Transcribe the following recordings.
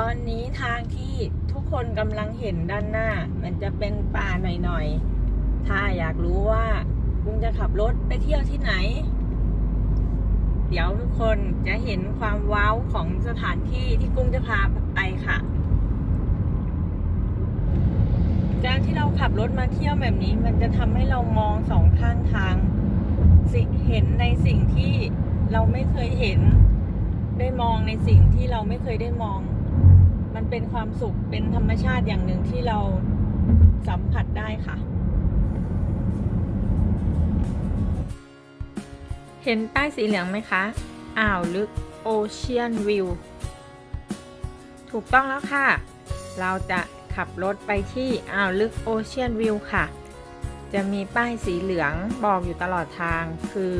อนนี้ทางที่ทุกคนกำลังเห็นด้านหน้ามันจะเป็นป่าหน่อยๆถ้าอยากรู้ว่ากุ้งจะขับรถไปเที่ยวที่ไหนเดี๋ยวทุกคนจะเห็นความว้าวของสถานที่ที่กุ้งจะพาไปค่ะการที่เราขับรถมาเที่ยวแบบนี้มันจะทำให้เรามองสองข้างทางเห็นในสิ่งที่เราไม่เคยเห็นได้มองในสิ่งที่เราไม่เคยได้มองมันเป็นความสุขเป็นธรรมชาติอย่างหนึ่งที่เราสัมผัสได้ค่ะเห็นป้ายสีเหลืองไหมคะอ่าวลึก Ocean View ถูกต้องแล้วค่ะเราจะขับรถไปที่อ่าวลึก Ocean View ค่ะจะมีป้ายสีเหลืองบอกอยู่ตลอดทางคือ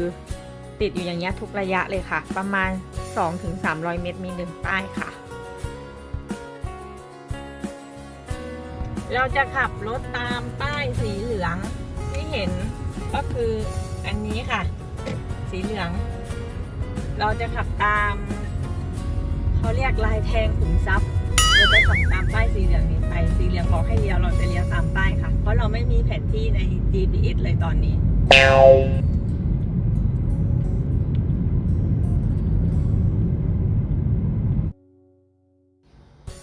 ติดอยู่อย่างนี้ทุกระยะเลยค่ะประมาณ 2-300 เมตรมี1ป้ายค่ะเราจะขับรถตามป้ายสีเหลืองที่เห็นก็คืออันนี้ค่ะสีเหลืองเราจะขับตามเขาเรียกลายแทงขุมทรัพย์เราจะขับตามป้ายสีเหลืองนี้ไปสีเหลืองบอกให้เลี้ยวเราจะเลี้ยวตามป้ายค่ะเพราะเราไม่มีแผนที่ใน GPS เลยตอนนี้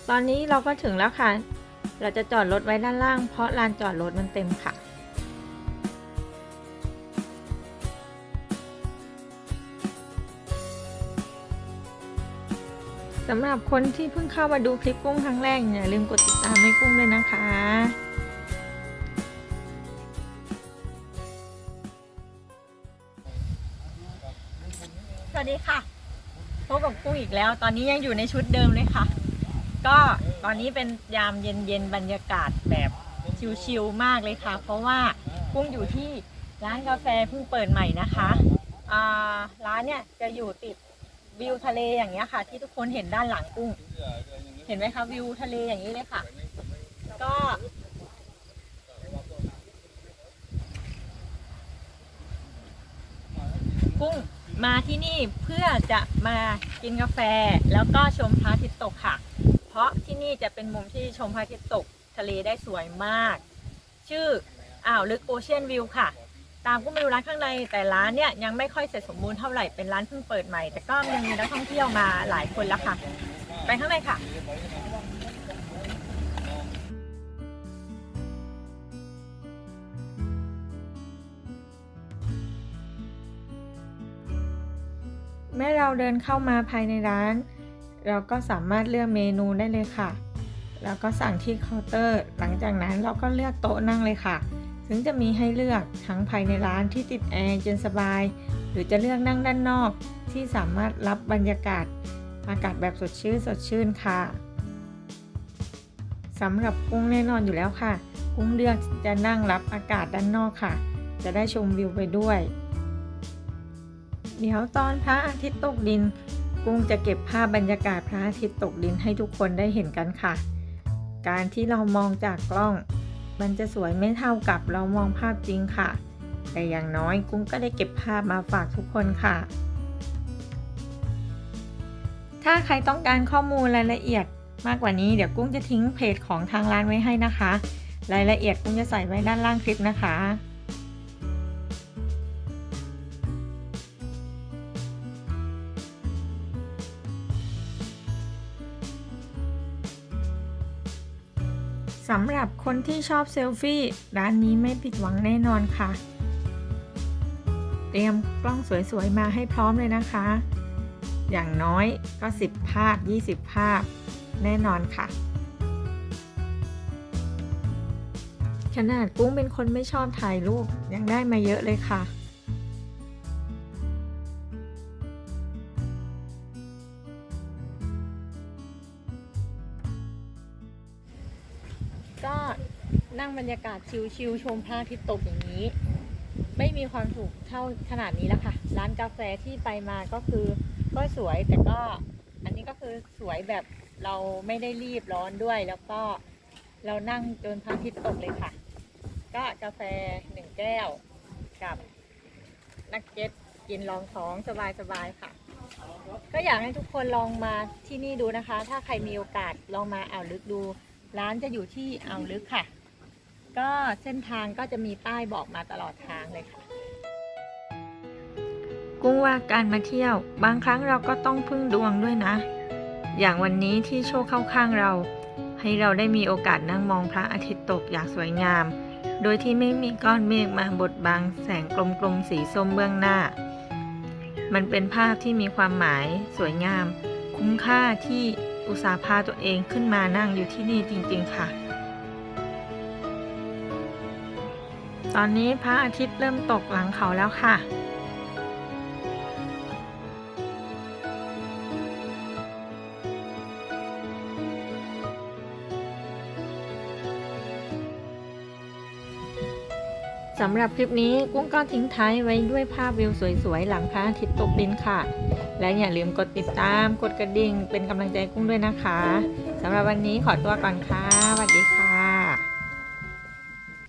ตอนนี้เราก็ถึงแล้วค่ะเราจะจอดรถไว้ด้านล่างเพราะลานจอดรถมันเต็มค่ะสำหรับคนที่เพิ่งเข้ามาดูคลิปกุ้งครั้งแรกอย่าลืมกดติดตามให้กุ้งด้วยนะคะสวัสดีค่ะพบกับกุ้งอีกแล้วตอนนี้ยังอยู่ในชุดเดิมเลยค่ะก็ตอนนี้เป็นยามเย็นๆบรรยากาศแบบชิลๆมากเลยค่ะเพราะว่ากุ้งอยู่ที่ร้านกาแฟเพิ่งเปิดใหม่นะคะร้านเนี่ยจะอยู่ติดวิวทะเลอย่างเงี้ยค่ะที่ทุกคนเห็นด้านหลังกุ้งเห็นไหมคะวิวทะเลอย่างนี้เลยค่ะก็กุ้งมาที่นี่เพื่อจะมากินกาแฟแล้วก็ชมพระอาทิตย์ตกค่ะเพราะที่นี่จะเป็นมุมที่ชมพระอาทิตย์ตกทะเลได้สวยมากชื่ออ่าวลึกโอเชียนวิวค่ะตามกุ้งไปดูร้านข้างในแต่ร้านเนี่ยยังไม่ค่อยเสร็จสมบูรณ์เท่าไหร่เป็นร้านเพิ่งเปิดใหม่แต่ก็ยังมีนักท่องเที่ยวมาหลายคนแล้วค่ะไปข้างในค่ะเมื่อเราเดินเข้ามาภายในร้านเราก็สามารถเลือกเมนูได้เลยค่ะแล้วก็สั่งที่เคาน์เตอร์หลังจากนั้นเราก็เลือกโต๊ะนั่งเลยค่ะซึ่งจะมีให้เลือกทั้งภายในร้านที่ติดแอร์เย็นสบายหรือจะเลือกนั่งด้านนอกที่สามารถรับบรรยากาศอากาศแบบสดชื่นค่ะสำหรับกุ้งแน่นอนอยู่แล้วค่ะกุ้งเลือกจะนั่งรับอากาศด้านนอกค่ะจะได้ชมวิวไปด้วยเดี๋ยวตอนพระอาทิตย์ตกดินกุ้งจะเก็บภาพบรรยากาศพระอาทิตย์ตกดินให้ทุกคนได้เห็นกันค่ะการที่เรามองจากกล้องมันจะสวยไม่เท่ากับเรามองภาพจริงค่ะแต่อย่างน้อยกุ้งก็ได้เก็บภาพมาฝากทุกคนค่ะถ้าใครต้องการข้อมูลรายละเอียดมากกว่านี้เดี๋ยวกุ้งจะทิ้งเพจของทางร้านไว้ให้นะคะรายละเอียดกุ้งจะใส่ไว้ด้านล่างคลิปนะคะสำหรับคนที่ชอบเซลฟี่ร้านนี้ไม่ผิดหวังแน่นอนค่ะเตรียมกล้องสวยๆมาให้พร้อมเลยนะคะอย่างน้อยก็10ภาพ20ภาพแน่นอนค่ะขนาดกุ้งเป็นคนไม่ชอบถ่ายรูปยังได้มาเยอะเลยค่ะก็นั่งบรรยากาศชิลๆชมพระอาทิตย์ตกอย่างนี้ไม่มีความสุขเท่าขนาดนี้แล้วค่ะร้านกาแฟที่ไปมาก็คือก็สวยแต่ก็อันนี้ก็คือสวยแบบเราไม่ได้รีบร้อนด้วยแล้วก็เรานั่งจนพระอาทิตย์ตกเลยค่ะก็กาแฟ1แก้วกับนักเก็ตกินรองท้องสบายๆค่ะ ก็อยากให้ทุกคนลองมาที่นี่ดูนะคะ ถ้าใครมีโอกาสลองมาอ่าวลึกดู ร้านจะอยู่ที่อ่าวลึกค่ะ ก็เส้นทางก็จะมีป้ายบอกมาตลอดทางเลยค่ะ กุ้งว่าการมาเที่ยวบางครั้งเราก็ต้องพึ่งดวงด้วยนะ อย่างวันนี้ที่โชคเข้าข้างเรา ให้เราได้มีโอกาสนั่งมองพระอาทิตย์ตกอย่างสวยงาม โดยที่ไม่มีก้อนเมฆมาบดบังแสงกลมๆสีส้มเบื้องหน้า มันเป็นภาพที่มีความหมายสวยงาม คุ้มค่าที่อุตส่าห์พาตัวเองขึ้นมานั่งอยู่ที่นี่จริงๆค่ะ ตอนนี้พระอาทิตย์เริ่มตกหลังเขาแล้วค่ะ สำหรับคลิปนี้กุ้งก็ทิ้งท้ายไว้ด้วยภาพวิวสวยๆหลังพระอาทิตย์ตกดินค่ะ และอย่าลืมกดติดตามกดกระดิ่งเป็นกำลังใจกุ้งด้วยนะคะ สำหรับวันนี้ขอตัวก่อนค่ะสวัสดีค่ะ